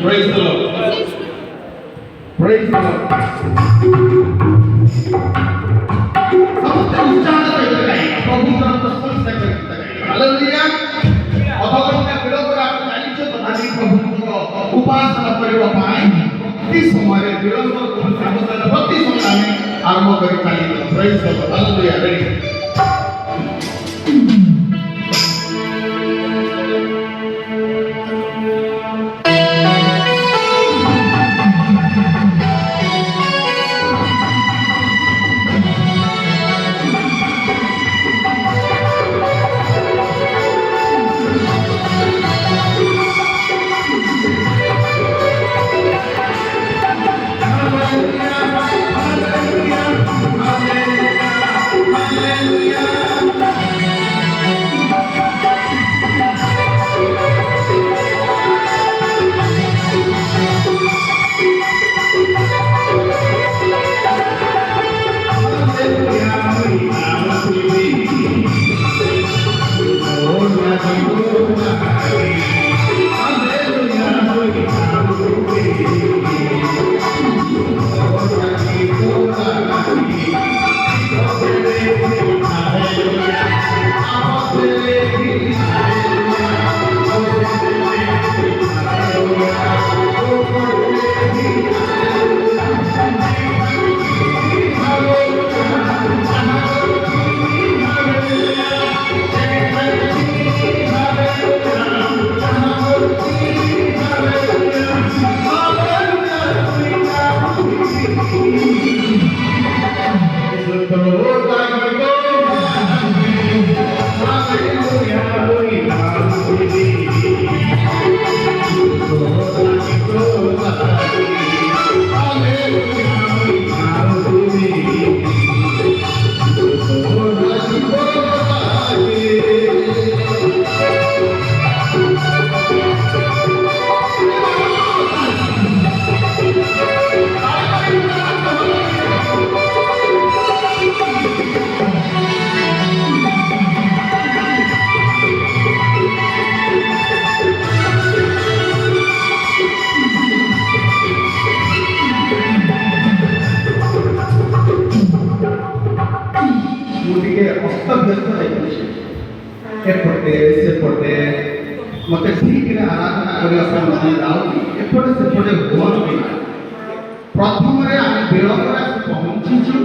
Praise the Lord. Praise the Lord. ସମସ୍ତେ ଉତ୍ସାହର ସହିତ ଗାଇବା ପ୍ରଭୁଙ୍କର ପ୍ରଶଂସା କରିକି ଗାଇବା ହାଲେଲୁୟା। ଅଧଘଣ୍ଟା ବିଳମ୍ବରେ ଆପଣ ଚାଲିଛ ତଥାପି ପ୍ରଭୁଙ୍କର ଉପାସନା କରିବା ପାଇଁ ପ୍ରତି ସମୟରେ ବିଳମ୍ବ ସାବଧାନ ପ୍ରତି ସମୟ ଆମେ ଆରମ୍ଭ କରି ଚାଲିବା। ପ୍ରେଜ୍ ଦ ଲର୍ଡ ହାଲେଲୁୟା। ରେଡି ଏପଟେ ସେପଟେ ମତେ ଠିକରେ ଆରାଧନା କରିବା ପାଇଁ ମନେ ଯାଉଛି ଏପଟେ ସେପଟେ ହୁଅନ୍ତି। ପ୍ରଥମରେ ଆମେ ବିଳମ୍ବରେ ପହଞ୍ଚିଛୁ